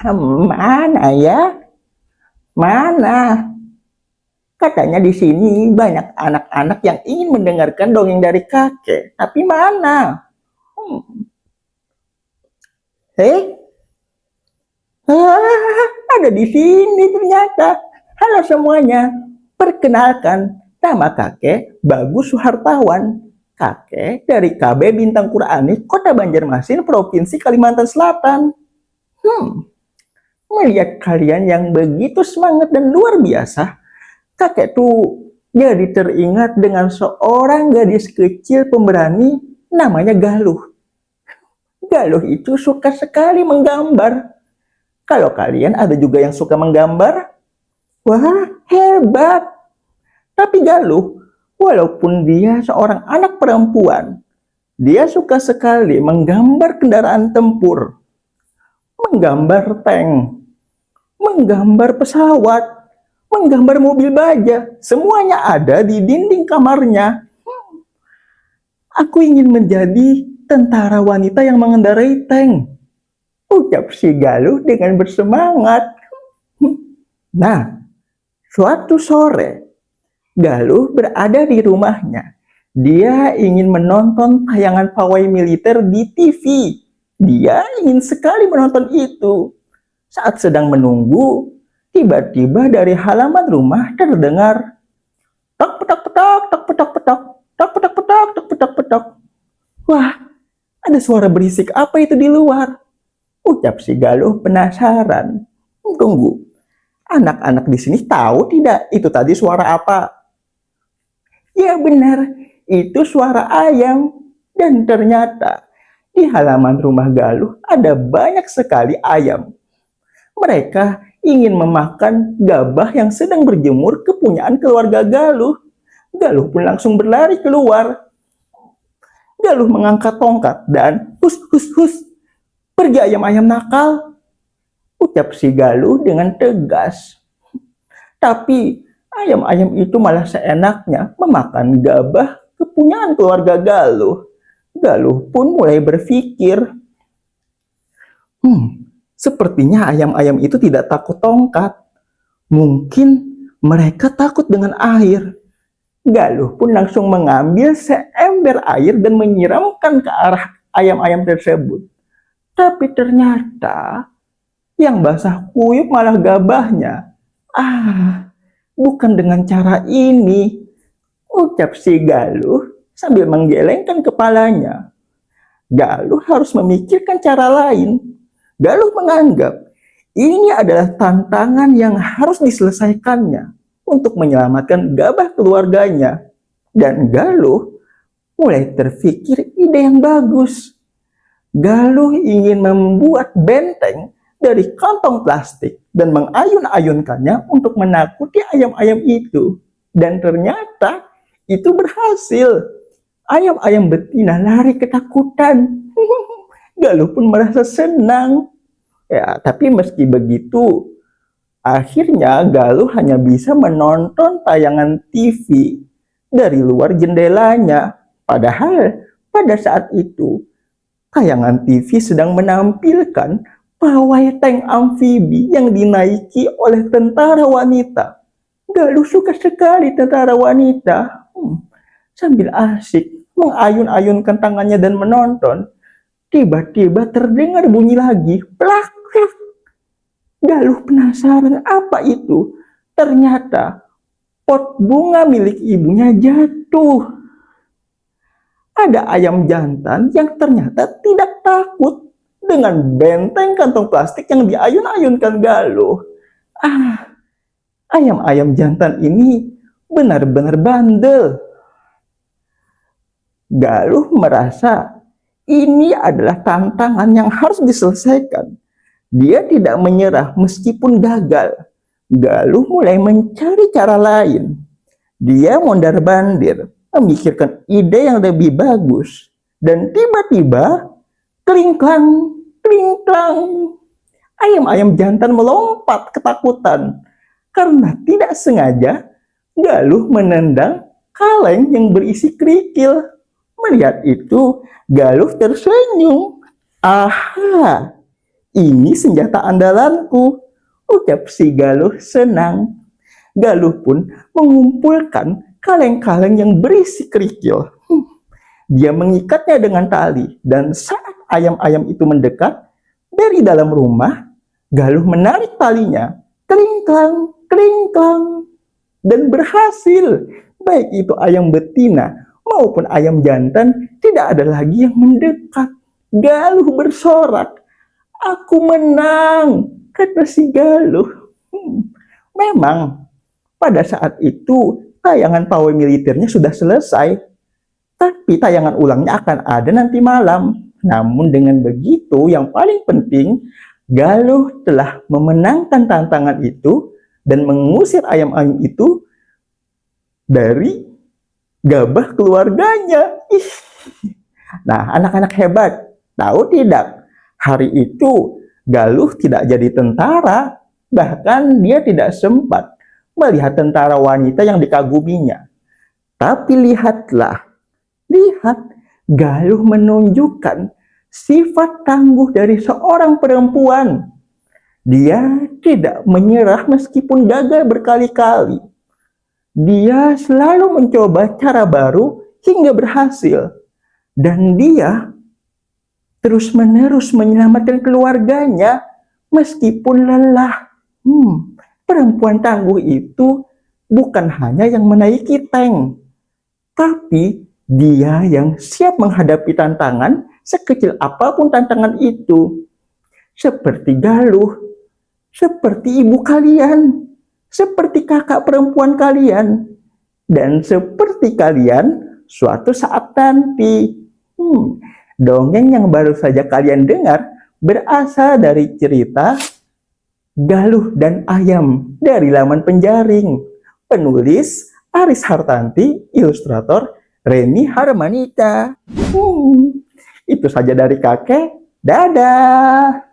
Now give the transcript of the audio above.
Mana ya? Mana? Katanya di sini banyak anak-anak yang ingin mendengarkan dongeng dari kakek. Tapi mana? Eh? Ada di sini ternyata. Halo semuanya. Perkenalkan, nama kakek Bagus Suhartawan. Kakek dari KB Bintang Qurani, Kota Banjarmasin, Provinsi Kalimantan Selatan. Melihat kalian yang begitu semangat dan luar biasa, kakek tuh jadi teringat dengan seorang gadis kecil pemberani namanya Galuh. Galuh itu suka sekali menggambar. Kalau kalian ada juga yang suka menggambar, wah hebat. Tapi Galuh, walaupun dia seorang anak perempuan, dia suka sekali menggambar kendaraan tempur, menggambar tank, menggambar pesawat, menggambar mobil baja. Semuanya ada di dinding kamarnya. Aku ingin menjadi tentara wanita yang mengendarai tank, ucap si Galuh dengan bersemangat. Nah, suatu sore, Galuh berada di rumahnya. Dia ingin menonton tayangan pawai militer di TV. Dia ingin sekali menonton itu. Saat sedang menunggu, tiba-tiba dari halaman rumah terdengar tok petok petok tok petok petok tok petok petok tok petok petok. Wah, ada suara berisik apa itu di luar? Ucap si Galuh penasaran. Tunggu, anak-anak di sini tahu tidak itu tadi suara apa? Ya benar, itu suara ayam. Dan ternyata di halaman rumah Galuh ada banyak sekali ayam. Mereka ingin memakan gabah yang sedang berjemur kepunyaan keluarga Galuh. Galuh pun langsung berlari keluar. Galuh mengangkat tongkat dan hus hus hus. Pergi ayam-ayam nakal, ucap si Galuh dengan tegas. Tapi ayam-ayam itu malah seenaknya memakan gabah kepunyaan keluarga Galuh. Galuh pun mulai berpikir, sepertinya ayam-ayam itu tidak takut tongkat. Mungkin mereka takut dengan air. Galuh pun langsung mengambil seember air dan menyiramkan ke arah ayam-ayam tersebut. Tapi ternyata yang basah kuyup malah gabahnya. Bukan dengan cara ini, ucap si Galuh sambil menggelengkan kepalanya. Galuh harus memikirkan cara lain. Galuh menganggap ini adalah tantangan yang harus diselesaikannya untuk menyelamatkan gabah keluarganya. Dan Galuh mulai terpikir ide yang bagus. Galuh ingin membuat benteng dari kantong plastik dan mengayun-ayunkannya untuk menakuti ayam-ayam itu. Dan ternyata itu berhasil. Ayam-ayam betina lari ketakutan. Galuh pun merasa senang. Ya, tapi meski begitu, akhirnya Galuh hanya bisa menonton tayangan TV dari luar jendelanya. Padahal pada saat itu, tayangan TV sedang menampilkan pawai tank amfibi yang dinaiki oleh tentara wanita. Galuh suka sekali tentara wanita. Sambil asik mengayun-ayunkan tangannya dan menonton, tiba-tiba terdengar bunyi lagi. Plak, plak. Galuh penasaran apa itu. Ternyata pot bunga milik ibunya jatuh. Ada ayam jantan yang ternyata tidak takut dengan benteng kantong plastik yang diayun-ayunkan Galuh. Ayam-ayam jantan ini benar-benar bandel. Galuh merasa ini adalah tantangan yang harus diselesaikan. Dia tidak menyerah meskipun gagal. Galuh mulai mencari cara lain. Dia mondar-mandir, memikirkan ide yang lebih bagus. Dan tiba-tiba, kling-klang, kling-klang. Ayam-ayam jantan melompat ketakutan. Karena tidak sengaja, Galuh menendang kaleng yang berisi kerikil. Melihat itu, Galuh tersenyum. Ini senjata andalanku, ucap si Galuh senang. Galuh pun mengumpulkan kaleng-kaleng yang berisi kerikil. Dia mengikatnya dengan tali, dan saat ayam-ayam itu mendekat dari dalam rumah, Galuh menarik talinya, klingklang, klingklang, dan berhasil. Baik itu ayam betina maupun ayam jantan tidak ada lagi yang mendekat. Galuh bersorak, "Aku menang," kata si Galuh. Memang pada saat itu tayangan pawai militernya sudah selesai, tapi tayangan ulangnya akan ada nanti malam. Namun dengan begitu, yang paling penting, Galuh telah memenangkan tantangan itu dan mengusir ayam-ayam itu dari gabah keluarganya. Nah, anak-anak hebat, tahu tidak? Hari itu Galuh tidak jadi tentara, bahkan dia tidak sempat melihat tentara wanita yang dikaguminya. Tapi lihatlah, lihat, Galuh menunjukkan sifat tangguh dari seorang perempuan. Dia tidak menyerah meskipun gagal berkali-kali. Dia selalu mencoba cara baru hingga berhasil. Dan dia terus-menerus menyelamatkan keluarganya meskipun lelah. Perempuan tangguh itu bukan hanya yang menaiki tank, tapi dia yang siap menghadapi tantangan sekecil apapun tantangan itu. Seperti Galuh, seperti ibu kalian, seperti kakak perempuan kalian, dan seperti kalian suatu saat nanti. Dongeng yang baru saja kalian dengar berasal dari cerita Galuh dan Ayam dari laman Penjaring. Penulis Aris Hartanti, ilustrator Reni Harmanita. Itu saja dari kakek. Dadah.